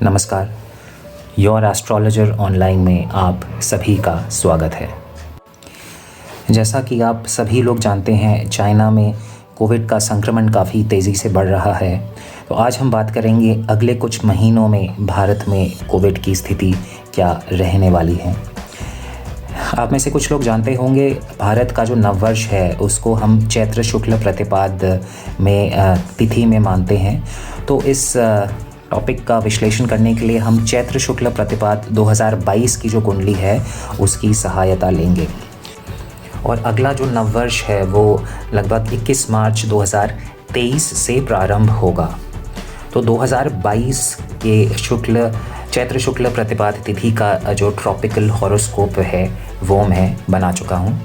नमस्कार, your astrologer online में आप सभी का स्वागत है। जैसा कि आप सभी लोग जानते हैं, चाइना में कोविड का संक्रमण काफ़ी तेज़ी से बढ़ रहा है। तो आज हम बात करेंगे अगले कुछ महीनों में भारत में कोविड की स्थिति क्या रहने वाली है। आप में से कुछ लोग जानते होंगे, भारत का जो नववर्ष है उसको हम चैत्र शुक्ल प्रतिपाद में तिथि में मानते हैं। तो इस टॉपिक का विश्लेषण करने के लिए हम चैत्र शुक्ल प्रतिपाद 2022 की जो कुंडली है उसकी सहायता लेंगे। और अगला जो नववर्ष है वो लगभग 21 मार्च 2023 से प्रारंभ होगा। तो 2022 के चैत्र शुक्ल प्रतिपाद तिथि का जो ट्रॉपिकल हॉरोस्कोप है वो मैं बना चुका हूँ।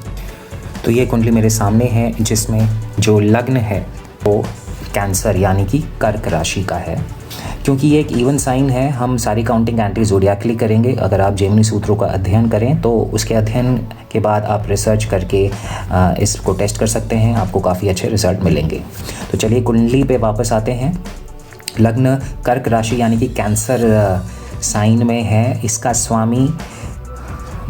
तो ये कुंडली मेरे सामने है, जिसमें जो लग्न है वो कैंसर यानी कि कर्क राशि का है। क्योंकि ये एक इवन साइन है, हम सारी काउंटिंग एंट्री ज़ोडिएकली करेंगे। अगर आप जेमिनी सूत्रों का अध्ययन करें तो उसके अध्ययन के बाद आप रिसर्च करके इसको टेस्ट कर सकते हैं, आपको काफ़ी अच्छे रिजल्ट मिलेंगे। तो चलिए कुंडली पे वापस आते हैं। लग्न कर्क राशि यानी कि कैंसर साइन में है। इसका स्वामी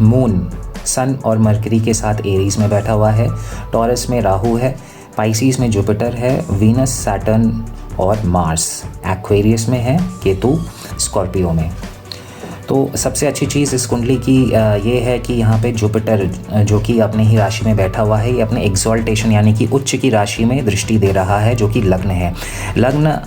मून सन और मरकरी के साथ एरीज में बैठा हुआ है। टॉरस में राहु है, पाइसिस में जुपिटर है, वीनस सैटर्न और मार्स एक्वेरियस में है, केतु स्कॉर्पियो में। तो सबसे अच्छी चीज़ इस कुंडली की ये है कि यहाँ पे जुपिटर जो कि अपने ही राशि में बैठा हुआ है, ये अपने एक्सॉल्टेशन यानी कि उच्च की राशि में दृष्टि दे रहा है, जो कि लग्न है। लग्न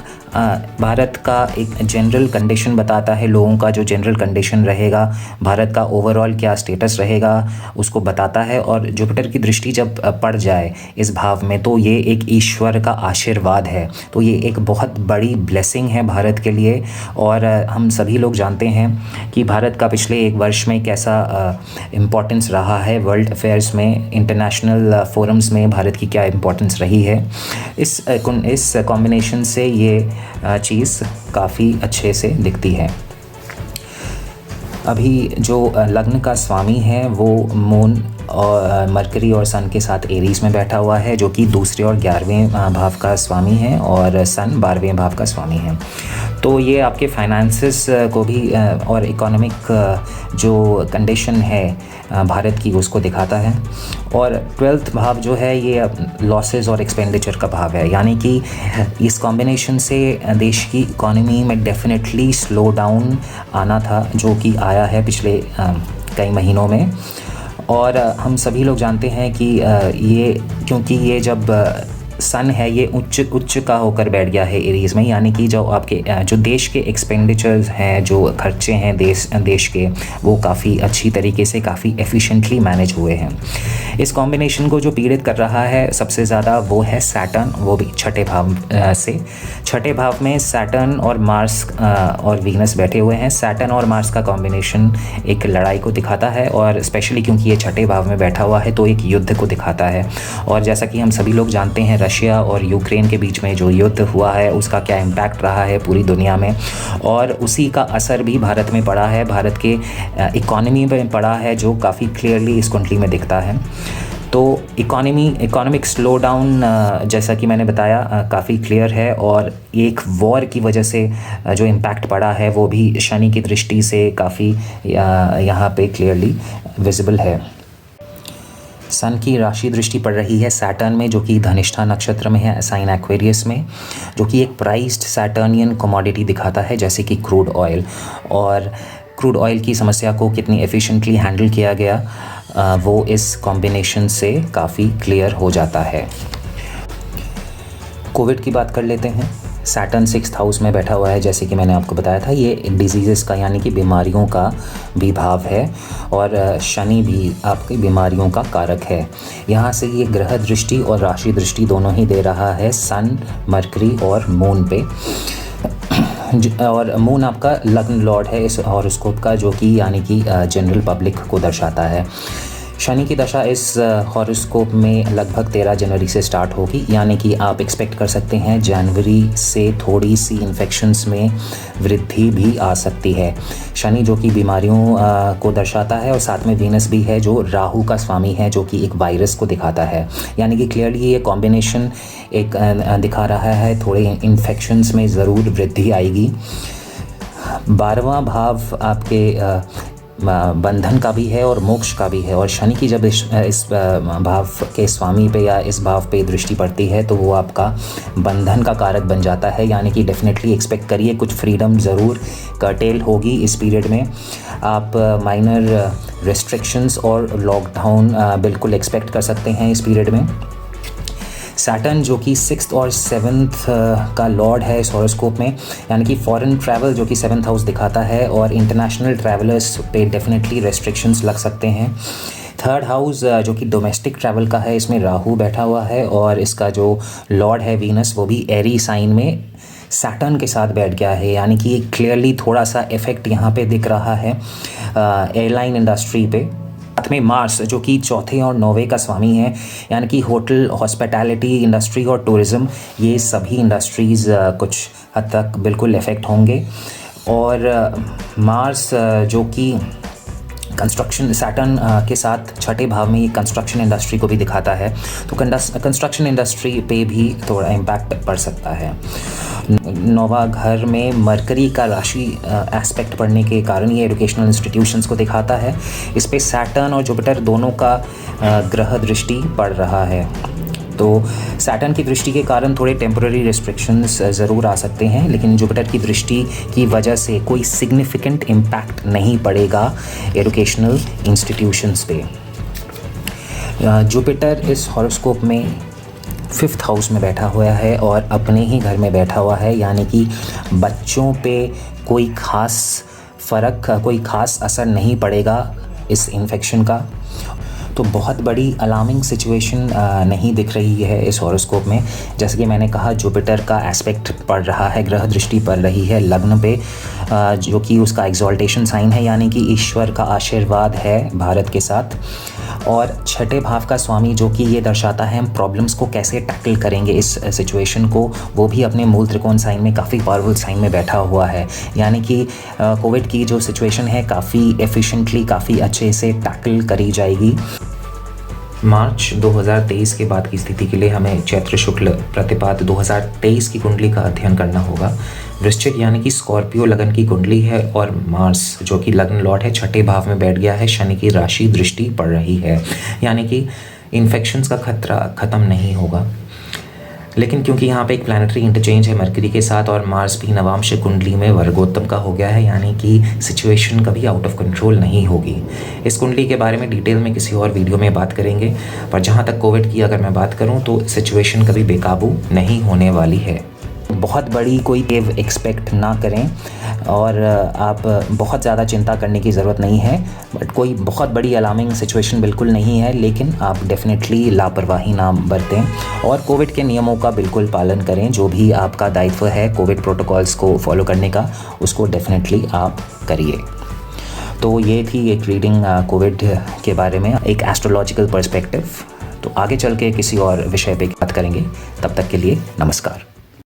भारत का एक जनरल कंडीशन बताता है, लोगों का जो जनरल कंडीशन रहेगा, भारत का ओवरऑल क्या स्टेटस रहेगा उसको बताता है। और जुपिटर की दृष्टि जब पड़ जाए इस भाव में तो ये एक ईश्वर का आशीर्वाद है। तो ये एक बहुत बड़ी ब्लेसिंग है भारत के लिए। और हम सभी लोग जानते हैं कि भारत का पिछले एक वर्ष में कैसा इम्पोर्टेंस रहा है वर्ल्ड अफेयर्स में, इंटरनेशनल फोरम्स में भारत की क्या इम्पोर्टेंस रही है। इस कॉम्बिनेशन से ये चीज़ काफ़ी अच्छे से दिखती है। अभी जो लग्न का स्वामी है वो मून और मरकरी और सन के साथ एरीज में बैठा हुआ है, जो कि दूसरे और 11वें भाव का स्वामी है, और सन 12वें भाव का स्वामी है। तो ये आपके फाइनेंसेस को भी और इकोनॉमिक जो कंडीशन है भारत की उसको दिखाता है। और 12th भाव जो है ये लॉसेस और एक्सपेंडिचर का भाव है, यानी कि इस कॉम्बिनेशन से देश की इकोनॉमी में डेफिनेटली स्लो डाउन आना था, जो कि आया है पिछले कई महीनों में। और हम सभी लोग जानते हैं कि ये क्योंकि ये जब सन है ये उच्च का होकर बैठ गया है एरीज में, यानी कि जो आपके जो देश के एक्सपेंडिचर्स हैं, जो खर्चे हैं देश के, वो काफ़ी अच्छी तरीके से काफ़ी एफिशिएंटली मैनेज हुए हैं। इस कॉम्बिनेशन को जो पीड़ित कर रहा है सबसे ज़्यादा वो है सैटर्न, वो भी छठे भाव से। छठे भाव में सैटर्न और मार्स और वीनस बैठे हुए हैं। सैटर्न और मार्स का कॉम्बिनेशन एक लड़ाई को दिखाता है, और स्पेशली क्योंकि ये छठे भाव में बैठा हुआ है तो एक युद्ध को दिखाता है। और जैसा कि हम सभी लोग जानते हैं, रशिया और यूक्रेन के बीच में जो युद्ध हुआ है उसका क्या इम्पैक्ट रहा है पूरी दुनिया में, और उसी का असर भी भारत में पड़ा है, भारत के इकोनॉमी में पड़ा है, जो काफ़ी क्लियरली इस कुंडली में दिखता है। तो इकोनॉमिक स्लो डाउन जैसा कि मैंने बताया काफ़ी क्लियर है, और एक वॉर की वजह से जो इम्पैक्ट पड़ा है वो भी शनि की दृष्टि से काफ़ी यहाँ पे क्लियरली विजिबल है। सन की राशि दृष्टि पड़ रही है सैटर्न में, जो कि धनिष्ठा नक्षत्र में है, साइन एक्वेरियस में, जो कि एक प्राइस्ड सैटर्नियन कमोडिटी दिखाता है, जैसे कि क्रूड ऑयल। और क्रूड ऑयल की समस्या को कितनी एफिशिएंटली हैंडल किया गया वो इस कॉम्बिनेशन से काफ़ी क्लियर हो जाता है। कोविड की बात कर लेते हैं। सैटर्न 6th हाउस में बैठा हुआ है, जैसे कि मैंने आपको बताया था, ये डिजीज़ेस का यानी कि बीमारियों का भी भाव है, और शनि भी आपकी बीमारियों का कारक है। यहाँ से ये ग्रह दृष्टि और राशि दृष्टि दोनों ही दे रहा है सन, मरकरी और मून पे। और मून आपका लग्न लॉर्ड है इस हॉरोस्कोप का, जो कि यानी कि जनरल पब्लिक को दर्शाता है। शनि की दशा इस हॉरोस्कोप में लगभग 13 जनवरी से स्टार्ट होगी, यानी कि आप एक्सपेक्ट कर सकते हैं जनवरी से थोड़ी सी इन्फेक्शंस में वृद्धि भी आ सकती है। शनि जो कि बीमारियों को दर्शाता है, और साथ में वीनस भी है जो राहु का स्वामी है, जो कि एक वायरस को दिखाता है। यानी कि क्लियरली ये कॉम्बिनेशन एक दिखा रहा है थोड़े इन्फेक्शंस में ज़रूर वृद्धि आएगी। 12वां भाव आपके बंधन का भी है और मोक्ष का भी है, और शनि की जब इस भाव के स्वामी पे या इस भाव पे दृष्टि पड़ती है तो वो आपका बंधन का कारक बन जाता है। यानी कि डेफिनेटली एक्सपेक्ट करिए कुछ फ्रीडम ज़रूर कर्टेल होगी इस पीरियड में। आप माइनर रेस्ट्रिक्शंस और लॉकडाउन बिल्कुल एक्सपेक्ट कर सकते हैं इस पीरियड में। सैटर्न जो कि 6th और 7th का लॉर्ड है इस हॉरोस्कोप में, यानी कि फॉरेन ट्रैवल जो कि 7th हाउस दिखाता है, और इंटरनेशनल ट्रैवलर्स पे डेफिनेटली रेस्ट्रिक्शंस लग सकते हैं। 3rd हाउस जो कि डोमेस्टिक ट्रैवल का है, इसमें राहु बैठा हुआ है और इसका जो लॉर्ड है वीनस वो भी एरी साइन में सैटर्न के साथ बैठ गया है। यानी कि क्लियरली थोड़ा सा इफेक्ट यहाँ पे दिख रहा है एयरलाइन इंडस्ट्री पे। साथ में मार्स जो कि 4th और 9वें का स्वामी है, यानी कि होटल, हॉस्पिटैलिटी इंडस्ट्री और टूरिज़्म, ये सभी इंडस्ट्रीज़ कुछ हद तक बिल्कुल इफ़ेक्ट होंगे। और मार्स जो कि कंस्ट्रक्शन, सैटर्न के साथ 6ठे भाव में ये कंस्ट्रक्शन इंडस्ट्री को भी दिखाता है, तो कंस्ट्रक्शन इंडस्ट्री पे भी थोड़ा इम्पैक्ट पड़ सकता है। 9वां घर में मरकरी का राशि एस्पेक्ट पड़ने के कारण ये एजुकेशनल इंस्टीट्यूशंस को दिखाता है। इस पे सैटर्न और जुपिटर दोनों का ग्रह दृष्टि पड़ रहा है, तो सैटर्न की दृष्टि के कारण थोड़े टेम्पररी रिस्ट्रिक्शंस ज़रूर आ सकते हैं, लेकिन जुपिटर की दृष्टि की वजह से कोई सिग्निफिकेंट इम्पैक्ट नहीं पड़ेगा एजुकेशनल इंस्टीट्यूशंस पे। जुपिटर इस हॉरोस्कोप में 5th हाउस में बैठा हुआ है और अपने ही घर में बैठा हुआ है, यानी कि बच्चों पे कोई ख़ास फ़र्क, कोई ख़ास असर नहीं पड़ेगा इस इन्फेक्शन का। तो बहुत बड़ी अलार्मिंग सिचुएशन नहीं दिख रही है इस हॉरोस्कोप में। जैसे कि मैंने कहा, जुपिटर का एस्पेक्ट पड़ रहा है, ग्रह दृष्टि पड़ रही है लग्न पे, जो कि उसका एक्सॉल्टेशन साइन है, यानी कि ईश्वर का आशीर्वाद है भारत के साथ। और 6ठे भाव का स्वामी जो कि ये दर्शाता है हम प्रॉब्लम्स को कैसे टैकल करेंगे इस सिचुएशन को, वो भी अपने मूल त्रिकोण साइन में काफ़ी पावरफुल साइन में बैठा हुआ है। यानी कि कोविड की जो सिचुएशन है काफ़ी एफिशिएंटली, काफ़ी अच्छे से टैकल करी जाएगी। मार्च 2023 के बाद की स्थिति के लिए हमें चैत्र शुक्ल प्रतिपाद 2023 की कुंडली का अध्ययन करना होगा। वृश्चिक यानी कि स्कॉर्पियो लगन की कुंडली है और मार्स जो कि लग्न लॉर्ड है 6ठे भाव में बैठ गया है, शनि की राशि दृष्टि पड़ रही है, यानी कि इन्फेक्शंस का खतरा ख़त्म नहीं होगा। लेकिन क्योंकि यहाँ पे एक प्लैनेटरी इंटरचेंज है मरकरी के साथ और मार्स भी नवांश कुंडली में वर्गोत्तम का हो गया है, यानी कि सिचुएशन कभी आउट ऑफ कंट्रोल नहीं होगी। इस कुंडली के बारे में डिटेल में किसी और वीडियो में बात करेंगे, पर जहाँ तक कोविड की अगर मैं बात करूँ तो सिचुएशन कभी बेकाबू नहीं होने वाली है। बहुत बड़ी कोई वेव एक्सपेक्ट ना करें और आप बहुत ज़्यादा चिंता करने की ज़रूरत नहीं है, बट कोई बहुत बड़ी अलार्मिंग सिचुएशन बिल्कुल नहीं है, लेकिन आप डेफिनेटली लापरवाही ना बरतें और कोविड के नियमों का बिल्कुल पालन करें। जो भी आपका दायित्व है कोविड प्रोटोकॉल्स को फॉलो करने का, उसको डेफिनेटली आप करिए। तो ये थी एक रीडिंग कोविड के बारे में, एक एस्ट्रोलॉजिकल पर्सपेक्टिव। तो आगे चल के किसी और विषय पे बात करेंगे, तब तक के लिए नमस्कार।